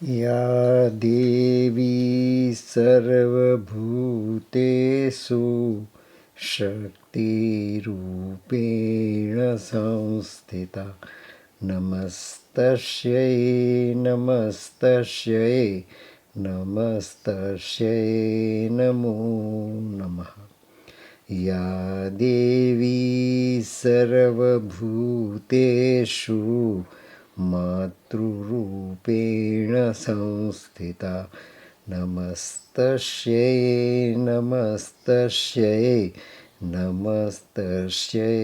या देवी सर्वभूतेषु शक्तिरूपेण संस्थिता नमस्तस्यै नमस्तस्यै नमस्तस्यै नमो नमः। या देवी सर्वभूतेषु मातृरूपेण संस्थिता नमस्तस्यै नमस्तस्यै नमस्तस्यै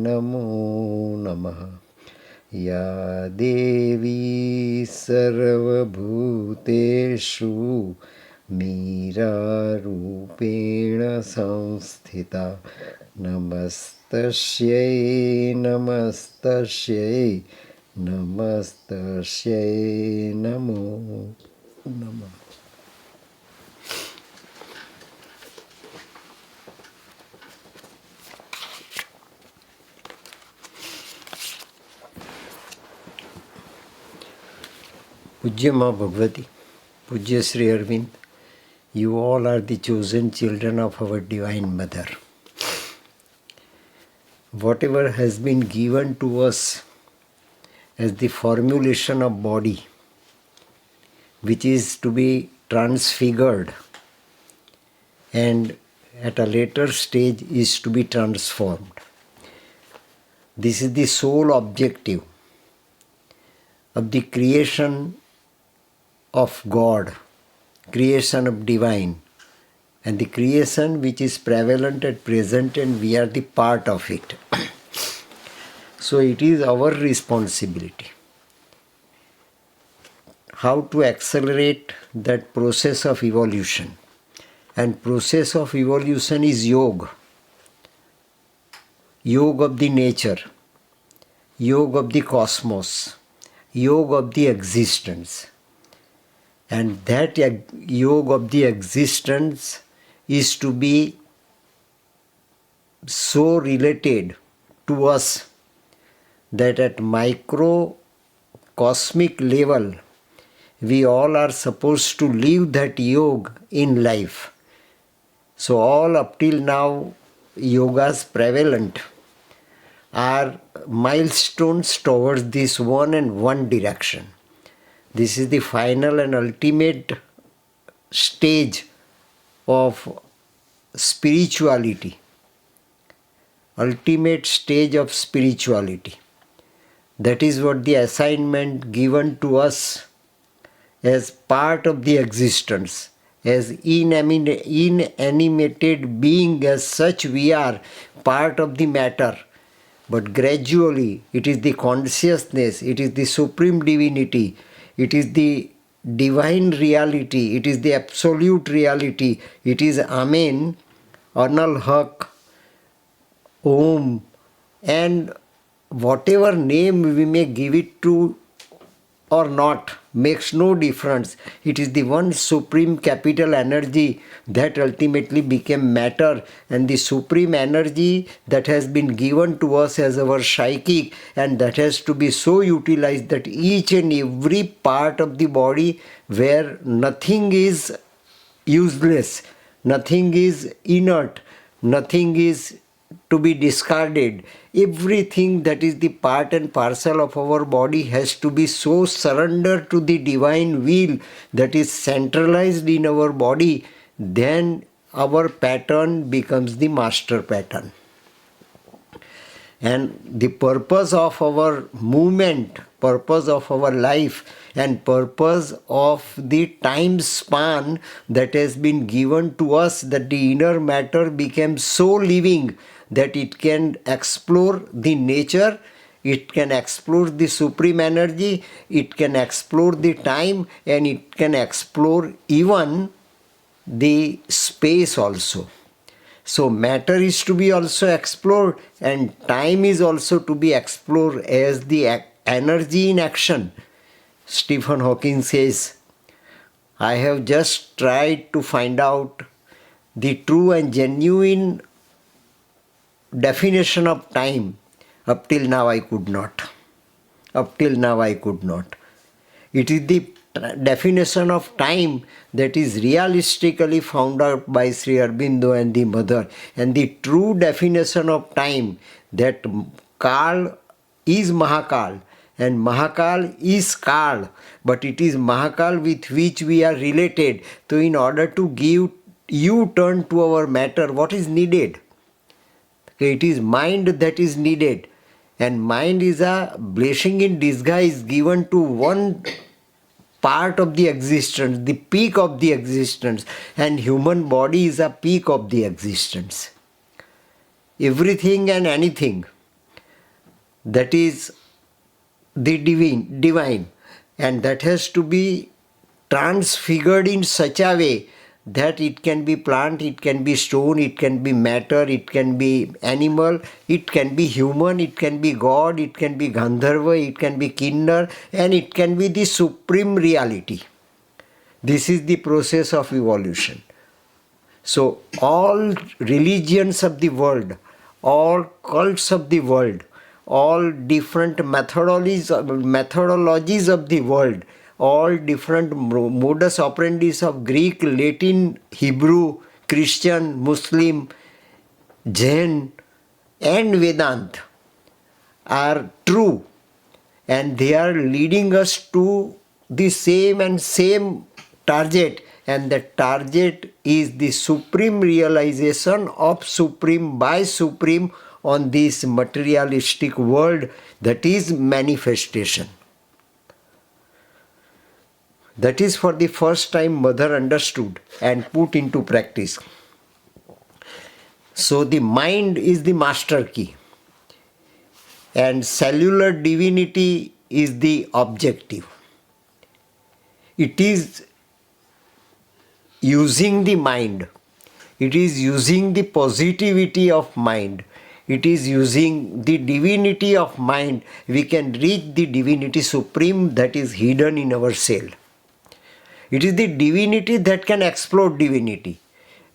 नमो नमः। या देवी सर्वभूतेषु मीरारूपेण संस्थिता नमस्तस्यै नमस्तस्यै नमस्तस्यै नमो नमः। Pujya Ma Bhagavati, Pujya Sri Arvind, you all are the chosen children of our Divine Mother. Whatever has been given to us as the formulation of body, which is to be transfigured and at a later stage is to be transformed. This is the sole objective of the creation of God, creation of divine, and the creation which is prevalent at present, and we are the part of it. So it is our responsibility how to accelerate that process of evolution. And process of evolution is yoga. Yoga of the nature, yoga of the cosmos, yoga of the existence. And that yoga of the existence is to be so related to us that at microcosmic level we all are supposed to live that yoga in life. So all up till now yogas prevalent are milestones towards this one and one direction. This is the final and ultimate stage of spirituality. Ultimate stage of spirituality. That is what the assignment given to us as part of the existence. As inanimated being as such, we are part of the matter. But gradually it is the consciousness, it is the supreme divinity, it is the divine reality, it is the absolute reality, it is Amen, Anal Haq, Om, and whatever name we may give it to or not makes no difference. It is the one supreme capital energy that ultimately became matter, and the supreme energy that has been given to us as our psychic, and that has to be so utilized that each and every part of the body where nothing is useless, nothing is inert, nothing is to be discarded. Everything that is the part and parcel of our body has to be so surrendered to the divine will that is centralized in our body. Then our pattern becomes the master pattern. And the purpose of our movement, purpose of our life, and purpose of the time span that has been given to us, that the inner matter became so living that it can explore the nature, it can explore the supreme energy, it can explore the time, and it can explore even the space also. So matter is to be also explored, and time is also to be explored as the energy in action. Stephen Hawking says, I have just tried to find out the true and genuine definition of time. Up till now I could not. Up till now I could not. It is the definition of time that is realistically found out by Sri Aurobindo and the Mother. And the true definition of time, that Kal is Mahakal and Mahakal is Kal, but it is Mahakal with which we are related. So in order to give U-turn to our matter, what is needed? It is mind that is needed. And mind is a blessing in disguise given to one part of the existence, the peak of the existence, and human body is a peak of the existence. Everything and anything that is the divine, and that has to be transfigured in such a way that it can be plant, it can be stone, it can be matter, it can be animal, it can be human, it can be God, it can be Gandharva, it can be Kinnor, and it can be the supreme reality. This is the process of evolution. So all religions of the world, all cults of the world, all different methodologies of the world, all different modus operandi of Greek, Latin, Hebrew, Christian, Muslim, Jain and Vedanta are true, and they are leading us to the same target, and the target is the supreme realization of supreme by supreme on this materialistic world, that is manifestation. That is for the first time Mother understood and put into practice. So the mind is the master key and cellular divinity is the objective. It is using the mind. It is using the positivity of mind. It is using the divinity of mind. We can reach the divinity supreme that is hidden in our cell. It is the divinity that can explore divinity.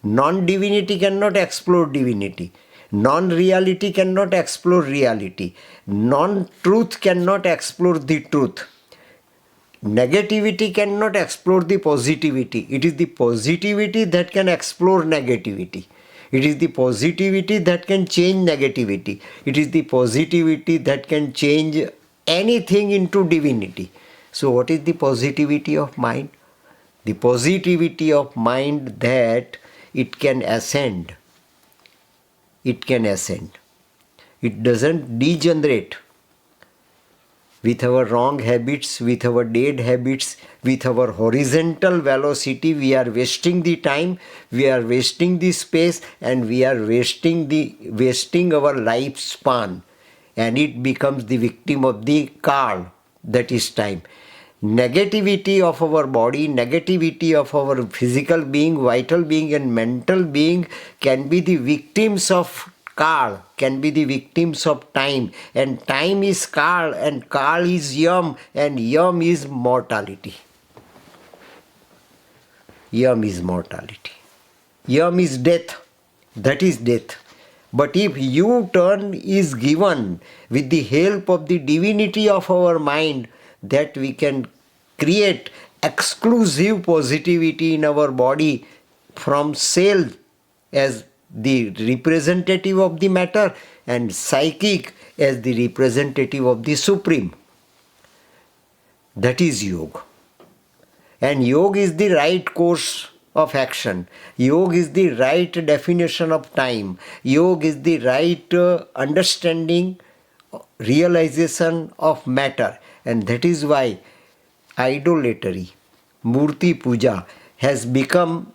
Non-divinity cannot explore divinity. Non-reality cannot explore reality. Non-truth cannot explore the truth. Negativity cannot explore the positivity. It is the positivity that can explore negativity. It is the positivity that can change negativity. It is the positivity that can change anything into divinity. So what is the positivity of mind? The positivity of mind that it can ascend. It can ascend. It doesn't degenerate. With our wrong habits, with our dead habits, with our horizontal velocity, we are wasting the time, we are wasting the space, and we are wasting our lifespan. And it becomes the victim of the Kal, that is time. Negativity of our body, negativity of our physical being, vital being and mental being can be the victims of Kal, can be the victims of time, and time is Kal and Kal is Yam and Yam is mortality. Yam is mortality. Yam is death, that is death. But if U-turn is given with the help of the divinity of our mind, that we can create exclusive positivity in our body from cell as the representative of the matter and psychic as the representative of the supreme. That is yoga. And yoga is the right course of action. Yoga is the right definition of time. Yoga is the right understanding, realization of matter. And that is why idolatry, Murti Puja, has become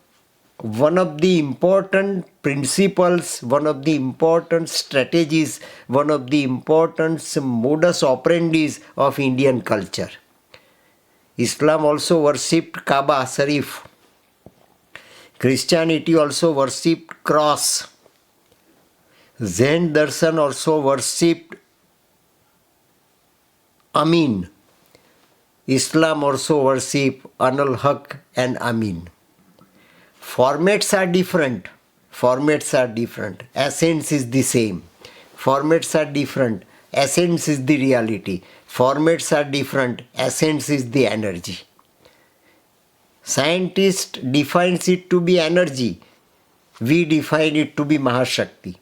one of the important principles, one of the important strategies, one of the important modus operandis of Indian culture. Islam also worshipped Kaaba Sharif. Christianity also worshipped cross. Zen Darshan also worshipped Amin. Islam also worship Anal Haq and Amin. Formats are different. Formats are different. Essence is the same. Formats are different. Essence is the reality. Formats are different. Essence is the energy. Scientist defines it to be energy. We define it to be Mahashakti.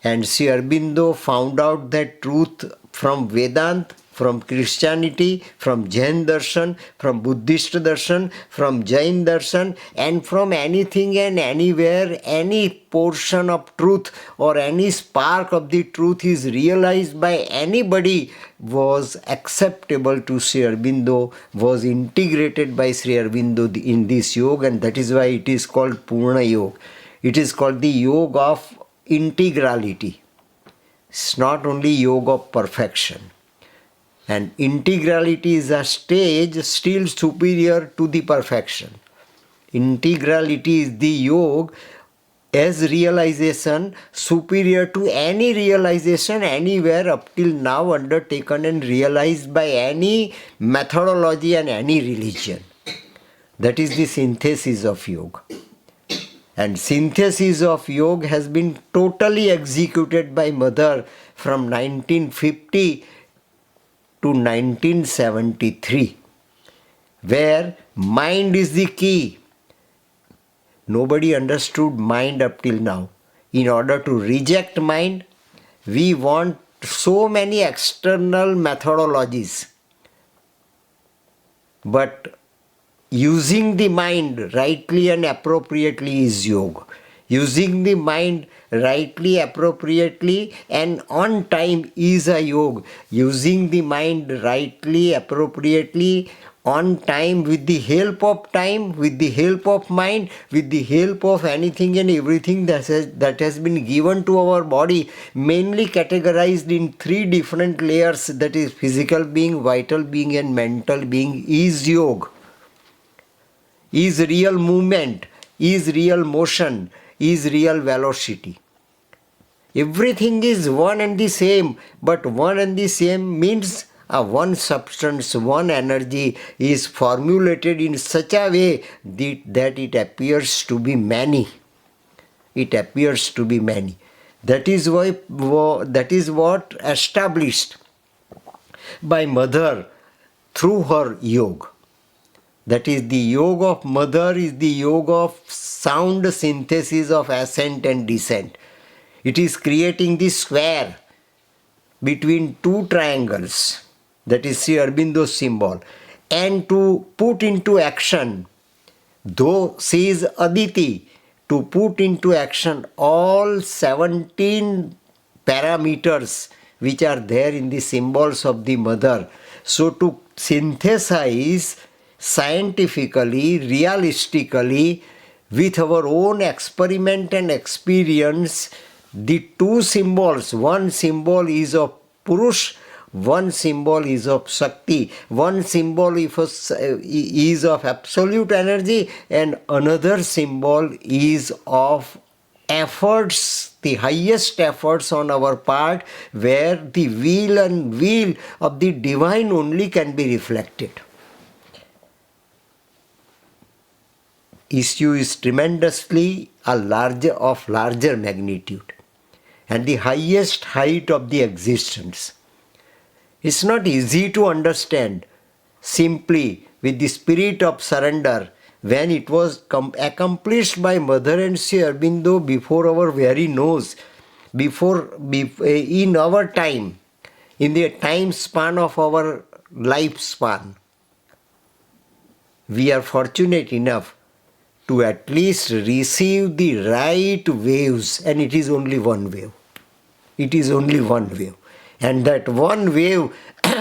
And Sri Aurobindo found out that truth from Vedanta, from Christianity, from Jain Darshan, from Buddhist Darshan, from Jain Darshan, and from anything and anywhere, any portion of truth or any spark of the truth is realized by anybody was acceptable to Sri Aurobindo, was integrated by Sri Aurobindo in this yoga, and that is why it is called Purna Yoga. It is called the yoga of integrality. It's not only yoga of perfection. And integrality is a stage still superior to the perfection. Integrality is the yoga as realization superior to any realization anywhere up till now undertaken and realized by any methodology and any religion. That is the synthesis of yoga. And synthesis of yoga has been totally executed by Mother from 1950 to 1973, where mind is the key. Nobody understood mind up till now. In order to reject mind, we want so many external methodologies. But using the mind rightly and appropriately is yoga. Using the mind rightly, appropriately, and on time is a yoga. Using the mind rightly, appropriately, on time, with the help of time, with the help of mind, with the help of anything and everything that has been given to our body, mainly categorized in three different layers, that is physical being, vital being, and mental being, is yoga. Is real movement, is real motion, is real velocity. Everything is one and the same, but one and the same means a one substance, one energy is formulated in such a way that it appears to be many. It appears to be many. That is what established by Mother through her yoga. That is, the yoga of Mother is the yoga of sound synthesis of ascent and descent. It is creating the square between two triangles, that is Sri Aurobindo's symbol, and to put into action, though she is Aditi, to put into action all 17 parameters which are there in the symbols of the Mother. So to synthesize scientifically, realistically, with our own experiment and experience, the two symbols, one symbol is of Purush, one symbol is of Shakti, one symbol is of absolute energy, and another symbol is of efforts, the highest efforts on our part, where the will of the divine only can be reflected. Issue is tremendously larger magnitude and the highest height of the existence. It's not easy to understand simply with the spirit of surrender when it was accomplished by Mother and Sri Aurobindo before our very nose, in our time, in the time span of our lifespan. We are fortunate enough to at least receive the right waves, and it is only one wave. It is only one wave. And that one wave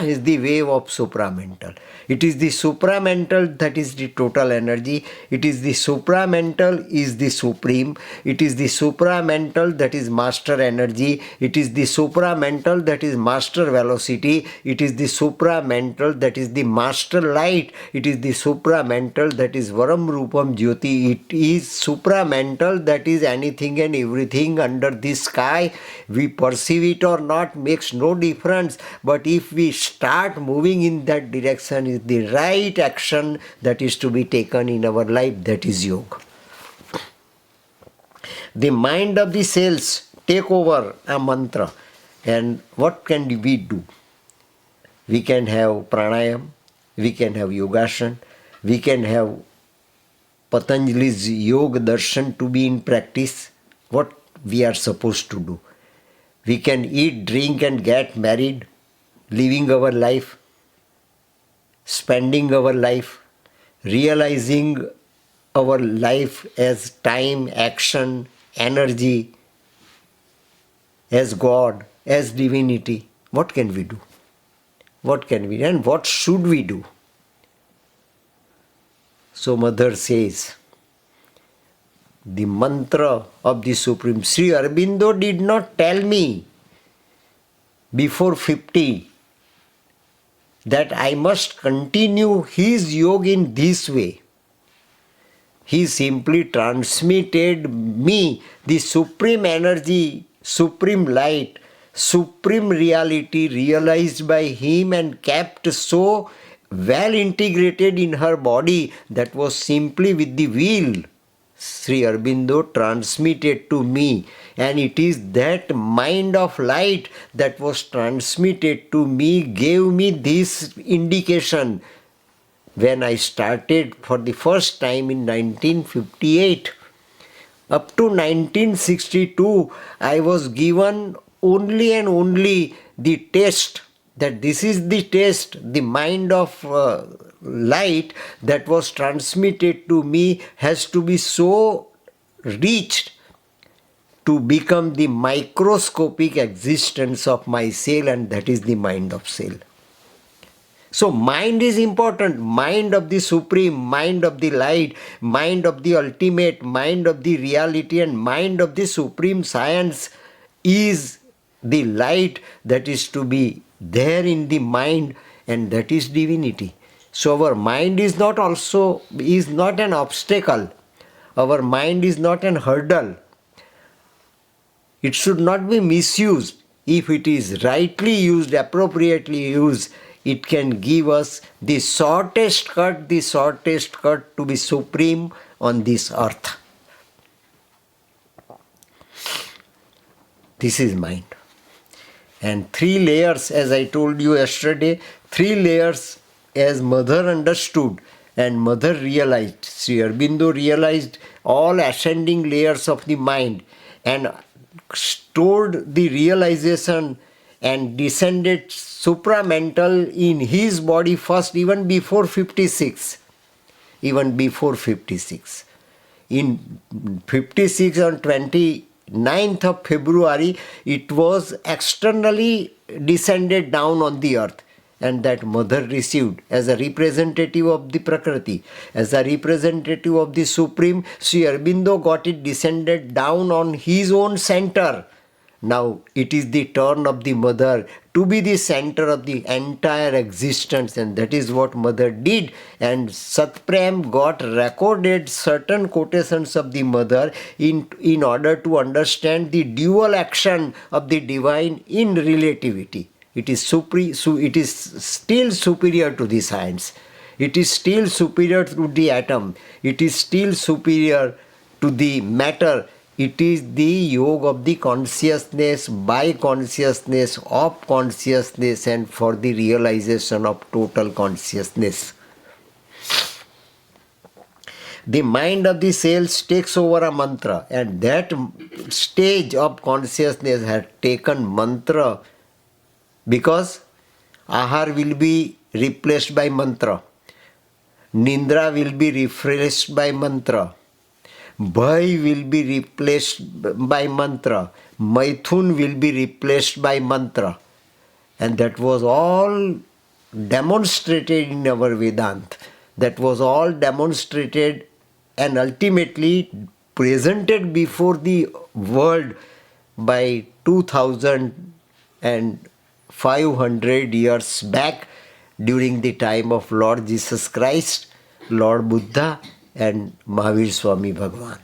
is the wave of supramental. It is the supramental that is the total energy. It is the supramental is the supreme. It is the supramental that is master energy. It is the supramental that is master velocity. It is the supramental that is the master light. It is the supramental that is Varam Rupam Jyoti. It is supramental that is anything and everything under the sky. We perceive it or not makes no difference, but if we start moving in that direction, is the right action that is to be taken in our life. That is yoga. The mind of the cells take over a mantra, and what can we do? We can have pranayam, we can have yogasana, We can have Patanjali's Yoga Darshan to be in practice. What we are supposed to do? We can eat, drink and get married, living our life, spending our life, realizing our life as time, action, energy, as God, as divinity. What can we do? What can we do? And what should we do? So Mother says, the mantra of the Supreme. Sri Aurobindo did not tell me before 50 that I must continue his yoga in this way. He simply transmitted me the supreme energy, supreme light, supreme reality realized by him and kept so well integrated in her body that was simply with the will. Sri Aurobindo transmitted to me, and it is that mind of light that was transmitted to me, gave me this indication when I started for the first time in 1958. Up to 1962, I was given only and only the taste, that this is the taste, the mind of light that was transmitted to me has to be so reached to become the microscopic existence of my cell, and that is the mind of cell. So mind is important, mind of the supreme, mind of the light, mind of the ultimate, mind of the reality, and mind of the supreme science is the light that is to be there in the mind, and that is divinity. So our mind is not an obstacle. Our mind is not an hurdle. It should not be misused. If it is rightly used, appropriately used, it can give us the shortest cut to be supreme on this earth. This is mind. And 3 layers, as I told you yesterday, 3 layers as Mother understood and Mother realized. Sri Aurobindo realized all ascending layers of the mind and stored the realization and descended supramental in his body first, even before 56. Even before 56. In 56 on 29th of February, it was externally descended down on the earth. And that Mother received as a representative of the Prakriti, as a representative of the Supreme. Sri Aurobindo got it descended down on his own center. Now it is the turn of the Mother to be the center of the entire existence, and that is what Mother did. And Satprem got recorded certain quotations of the Mother in order to understand the dual action of the divine in relativity. It is still superior to the science. It is still superior to the atom. It is still superior to the matter. It is the yoga of the consciousness, by consciousness, of consciousness, and for the realization of total consciousness. The mind of the cells takes over a mantra, and that stage of consciousness has taken mantra because ahar will be replaced by mantra, nindra will be replaced by mantra, bhai will be replaced by mantra, maithun will be replaced by mantra. And that was all demonstrated in our Vedanta. That was all demonstrated and ultimately presented before the world by 2500 years back during the time of Lord Jesus Christ, Lord Buddha and Mahavir Swami Bhagavan.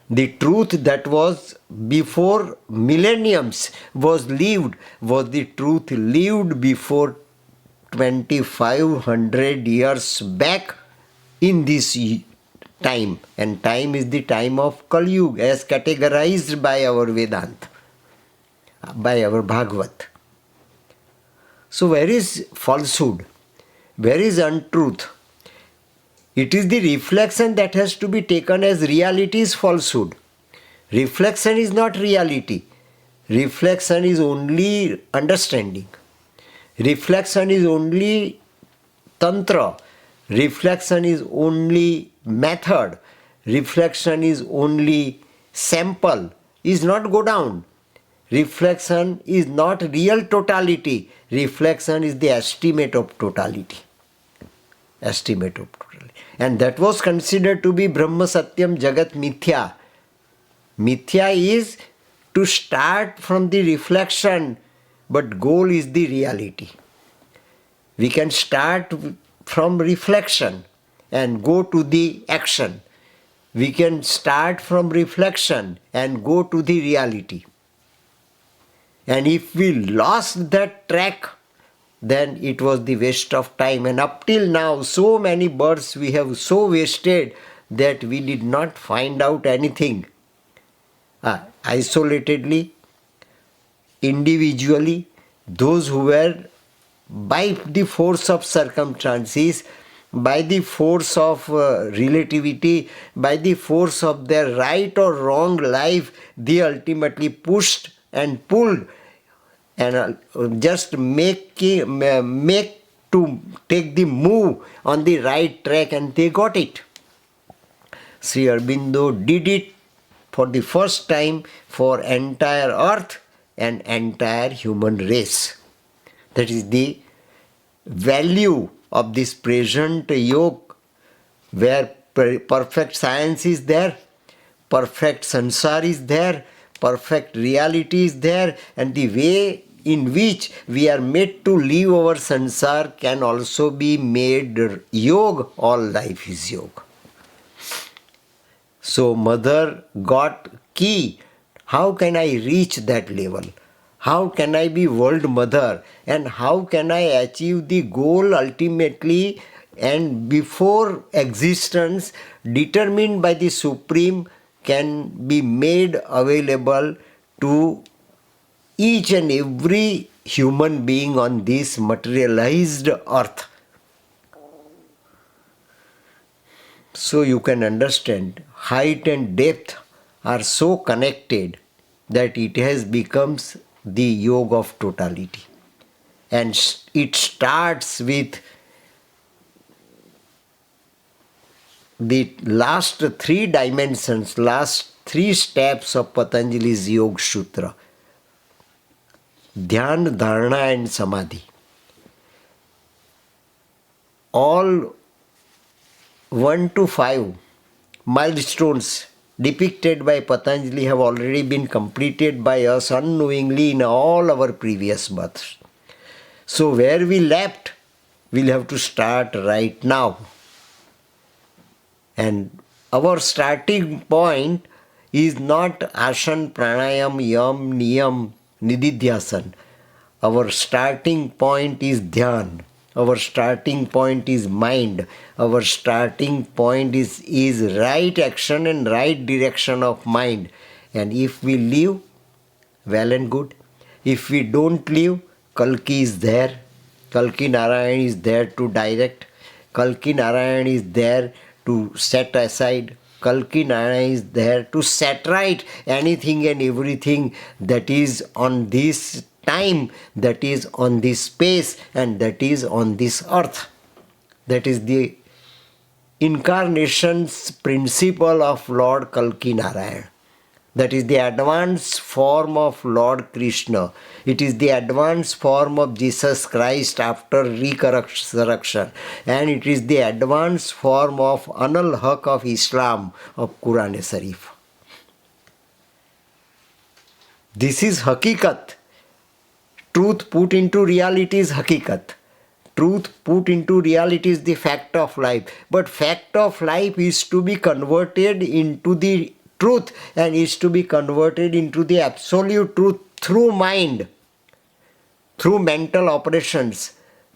The truth that was before millenniums was the truth lived before 2500 years back in this time. And time is the time of Kali Yuga as categorized by our Vedanta, by our Bhagavad. So where is falsehood? Where is untruth? It is the reflection that has to be taken as reality is falsehood. Reflection is not reality. Reflection is only understanding. Reflection is only tantra. Reflection is only method. Reflection is only sample. Is not go down. Reflection is not real totality. Reflection is the estimate of totality. Estimate of totality. And that was considered to be Brahma Satyam Jagat Mithya. Mithya is to start from the reflection, but goal is the reality. We can start from reflection and go to the action. We can start from reflection and go to the reality. And if we lost that track, then it was the waste of time. And up till now, so many births we have so wasted that we did not find out anything. Isolatedly, individually, those who were by the force of circumstances, by the force of relativity, by the force of their right or wrong life, they ultimately pushed and pulled and just make to take the move on the right track, and they got it. Sri Aurobindo did it for the first time for entire earth and entire human race. That is the value of this present yoga, where perfect science is there, perfect sansar is there, perfect reality is there, and the way in which we are made to live our sansar can also be made yoga. All life is yoga. So mother got key. How can I reach that level? How can I be world mother? And how can I achieve the goal ultimately and before existence determined by the Supreme can be made available to each and every human being on this materialized earth? So you can understand, height and depth are so connected that it has becomes the yoga of totality. And it starts with the last three dimensions, last three steps of Patanjali's Yoga Sutra. Dhyan, Dharana and Samadhi. All 1 to 5 milestones depicted by Patanjali have already been completed by us unknowingly in all our previous births. So where we left, we'll have to start right now. And our starting point is not asana, pranayam, yam, niyam, nididhyasan. Our starting point is dhyan. Our starting point is mind. Our starting point is right action and right direction of mind. And if we live, well and good. If we don't live, Kalki is there. Kalki Narayan is there to direct. Kalki Narayan is there to set aside. Kalki Narayan is there to set right anything and everything that is on this time, that is on this space, and that is on this earth. That is the incarnation's principle of Lord Kalki Narayan. That is the advanced form of Lord Krishna. It is the advanced form of Jesus Christ after resurrection. And it is the advanced form of Anal Haq of Islam, of Quran-e-Sharif. This is Hakikat. Truth put into reality is Hakikat. Truth put into reality is the fact of life. But fact of life is to be converted into the truth and is to be converted into the absolute truth through mind, through mental operations,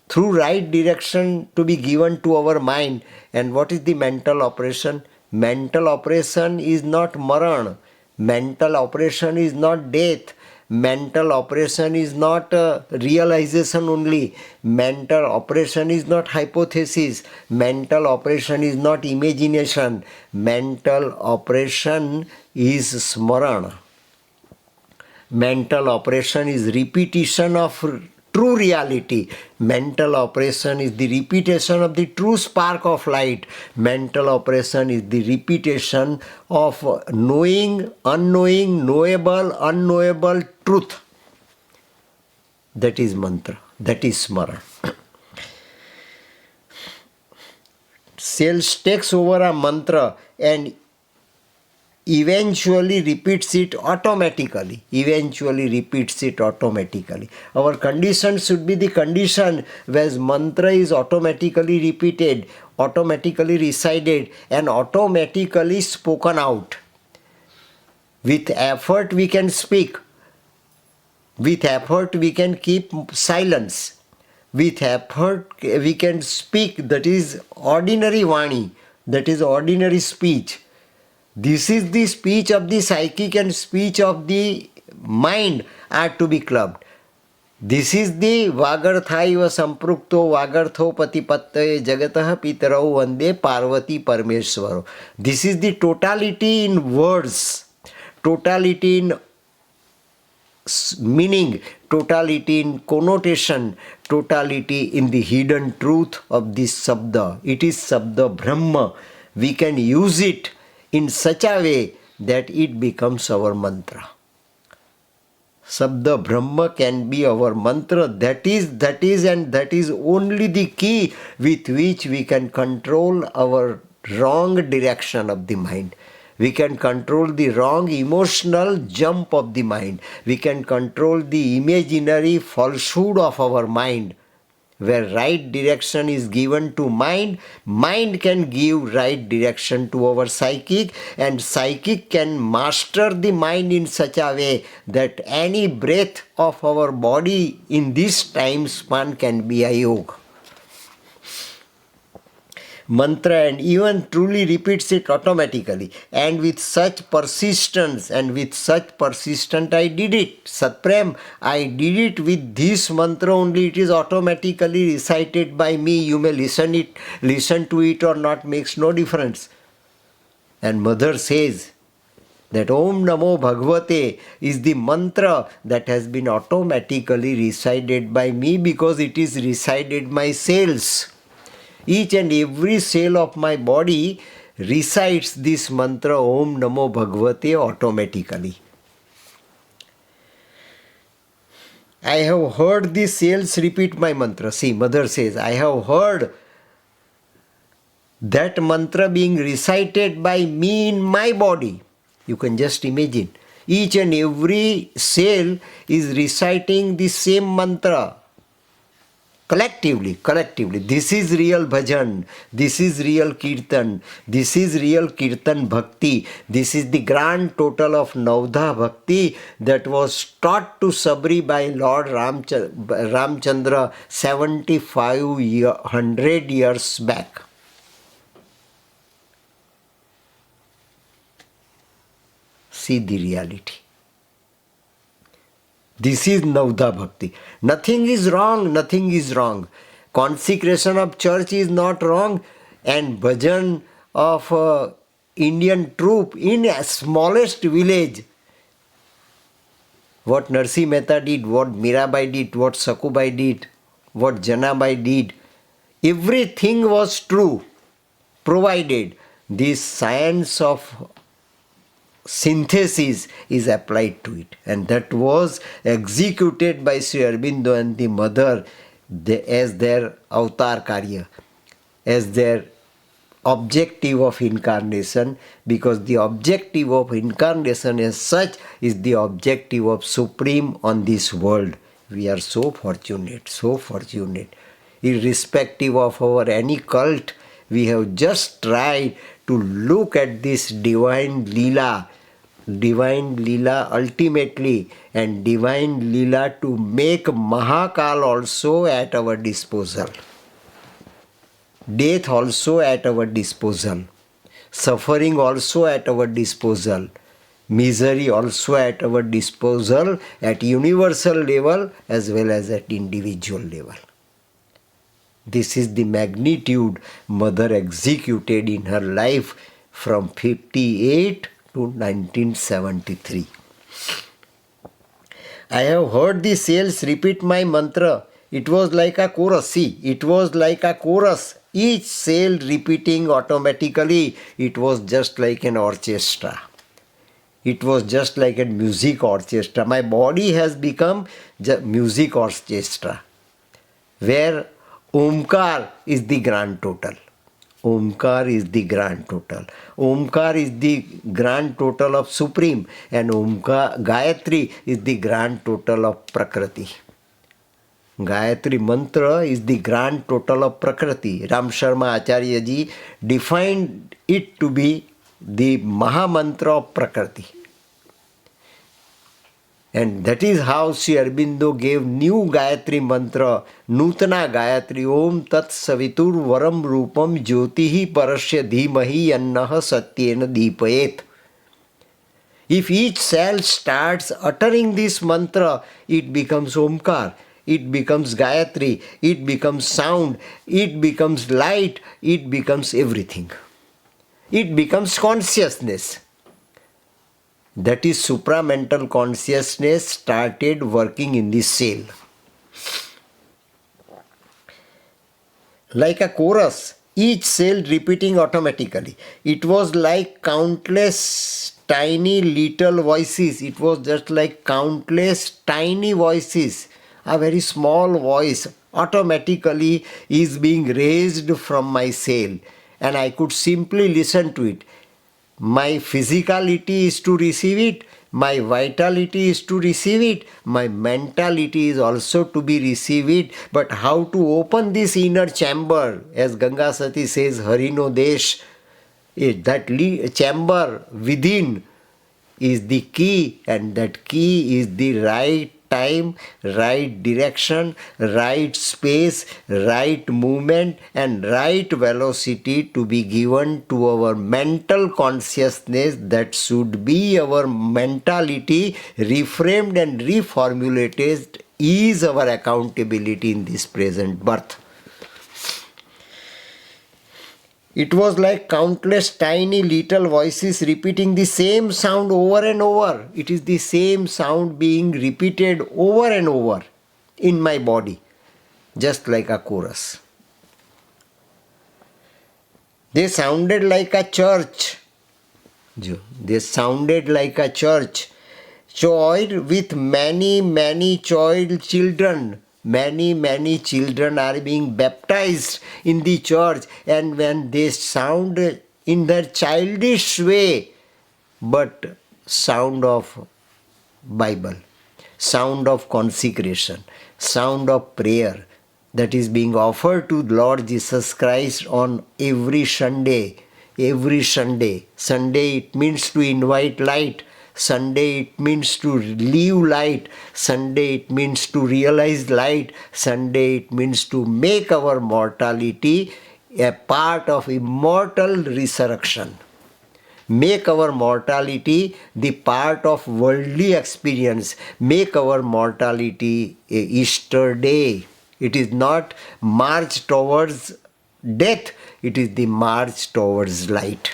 through right direction to be given to our mind. And what is the mental operation? Mental operation is not maran. Mental operation is not death. Mental operation is not realization only. Mental operation is not hypothesis. Mental operation is not imagination. Mental operation is smarana. Mental operation is repetition of true reality. Mental operation is the repetition of the true spark of light. Mental operation is the repetition of knowing, unknowing, knowable, unknowable truth. That is mantra. That is smaran. Cells takes over a mantra and eventually repeats it automatically. Our condition should be the condition where mantra is automatically repeated, automatically recited, and automatically spoken out. With effort we can speak. With effort we can keep silence. With effort we can speak, that is ordinary vani, that is ordinary speech. This is the speech of the psychic and speech of the mind are to be clubbed. This is the vagarthaiva samprukto vagartho patipattaye jagatah pitarau vande parvati parmeshwaro. This is the totality in words, totality in meaning, totality in connotation, totality in the hidden truth of this sabda. It is sabda Brahma. We can use it in such a way that it becomes our mantra. Sabda Brahma can be our mantra. That is only the key with which we can control our wrong direction of the mind. We can control the wrong emotional jump of the mind. We can control the imaginary falsehood of our mind. Where right direction is given to mind, mind can give right direction to our psychic, and psychic can master the mind in such a way that any breath of our body in this time span can be a yoga. Mantra and even truly repeats it automatically, and with such persistence I did it. Satprem, I did it with this mantra only. It is automatically recited by me. You may listen to it or not, makes no difference. And mother says that Om Namo Bhagavate is the mantra that has been automatically recited by me because it is recited my cells. Each and every cell of my body recites this mantra Om Namo Bhagavate automatically. I have heard the cells repeat my mantra. See, mother says, I have heard that mantra being recited by me in my body. You can just imagine. Each and every cell is reciting the same mantra. Collectively. This is real bhajan. This is real kirtan. This is real kirtan bhakti. This is the grand total of Navdha bhakti that was taught to Sabri by Lord Ramchandra 7,500 years back. See the reality. This is Navdha Bhakti. Nothing is wrong. Consecration of church is not wrong, and bhajan of Indian troop in a smallest village. What Narsi Mehta did, what Mirabai did, what Sakubai did, what Janabai did, everything was true, provided this science of synthesis is applied to it, and that was executed by Sri Aurobindo and the mother as their avatar karya, as their objective of incarnation, because the objective of incarnation as such is the objective of Supreme on this world. We are so fortunate. Irrespective of our any cult, we have just tried to look at this divine Leela ultimately, and divine Leela to make Mahakal also at our disposal. Death also at our disposal. Suffering also at our disposal. Misery also at our disposal at universal level as well as at individual level. This is the magnitude Mother executed in her life from 58 to 1973. I have heard the cells repeat my mantra. It was like a chorus. See, it was like a chorus. Each cell repeating automatically. It was just like an orchestra. It was just like a music orchestra. My body has become music orchestra, where Omkar is the grand total. Omkar is the grand total. Omkar is the grand total of Supreme, and Omkar, Gayatri is the grand total of Prakriti. Gayatri mantra is the grand total of Prakriti. Ram Sharma Acharya ji defined it to be the Maha mantra of Prakriti. And that is how Sri Aurobindo gave new Gayatri mantra, Nutana Gayatri, Om Tat Savitur Varam Rupam Jyotihi Parasya Dhimahi Annaha Satyena Deepayet. If each cell starts uttering this mantra, it becomes Omkar, it becomes Gayatri, it becomes sound, it becomes light, it becomes everything. It becomes consciousness. That is, supramental consciousness started working in the cell. Like a chorus, each cell repeating automatically. It was like countless tiny little voices. It was just like countless tiny voices. A very small voice automatically is being raised from my cell, and I could simply listen to it. My physicality is to receive it, my vitality is to receive it, my mentality is also to be receive it. But how to open this inner chamber, as Ganga Sati says, Harino Desh, that chamber within is the key, and that key is the right time, right direction, right space, right movement, and right velocity to be given to our mental consciousness. That should be our mentality reframed and reformulated is our accountability in this present birth. It was like countless tiny little voices repeating the same sound over and over. It is the same sound being repeated over and over in my body, just like a chorus. They sounded like a church. They sounded like a church, joined with many children. Many children are being baptized in the church, and when they sound in their childish way, but sound of Bible, sound of consecration, sound of prayer that is being offered to Lord Jesus Christ on every Sunday. Every Sunday. Sunday, it means to invite light. Sunday, it means to live light. Sunday, it means to realize light. Sunday, it means to make our mortality a part of immortal resurrection. Make our mortality the part of worldly experience. Make our mortality a Easter day. It is not march towards death, it is the march towards light.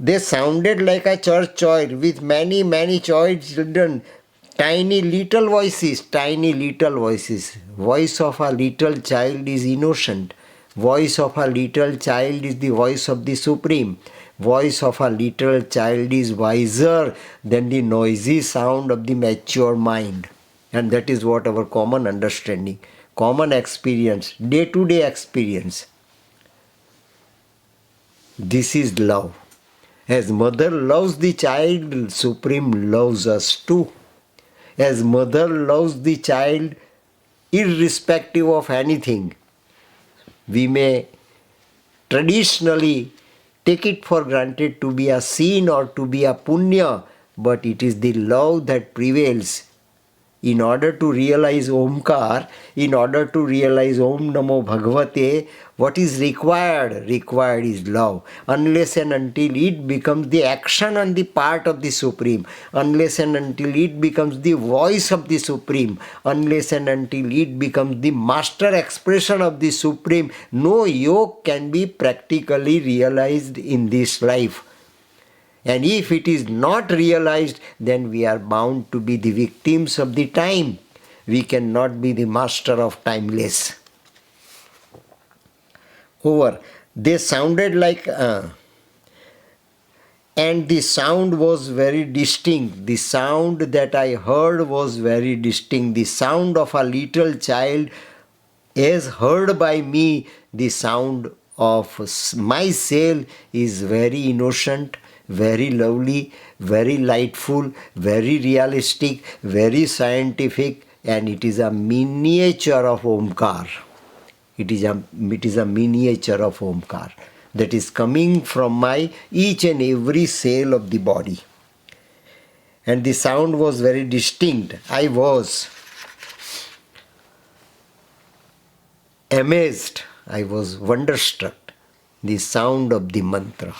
They sounded like a church choir with many children, tiny little voices, Voice of a little child is innocent. Voice of a little child is the voice of the Supreme. Voice of a little child is wiser than the noisy sound of the mature mind. And that is what our common understanding, common experience, day-to-day experience. This is love. As mother loves the child, Supreme loves us too. As mother loves the child, irrespective of anything, we may traditionally take it for granted to be a sin or to be a punya, but it is the love that prevails. In order to realize Omkar, in order to realize Om Namo Bhagavate, what is required? Required is love. Unless and until it becomes the action on the part of the Supreme, unless and until it becomes the voice of the Supreme, unless and until it becomes the master expression of the Supreme, no yoke can be practically realized in this life. And if it is not realized, then we are bound to be the victims of the time. We cannot be the master of timeless. Over. They sounded like, and the sound was very distinct. The sound that I heard was very distinct. The sound of a little child, as heard by me, the sound of my soul is very innocent, very lovely, very lightful, very realistic, very scientific, and it is a miniature of Omkar. It is a miniature of Omkar that is coming from my each and every cell of the body. And the sound was very distinct. I was amazed. I was wonderstruck. The sound of the mantra.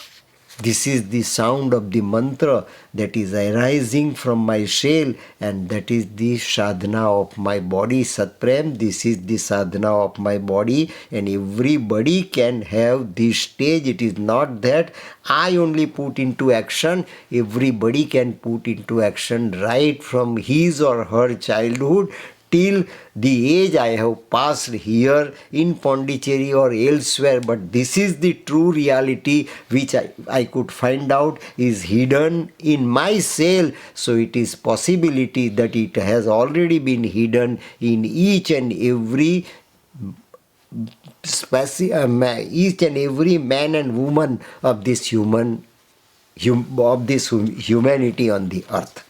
This is the sound of the mantra that is arising from my shell, and that is the sadhana of my body. Satprem, this is the sadhana of my body, and everybody can have this stage. It is not that I only put into action. Everybody can put into action right from his or her childhood till the age I have passed here in Pondicherry or elsewhere. But this is the true reality which I could find out is hidden in my cell. So it is possibility that it has already been hidden in each and every each and every man and woman of this humanity on the earth.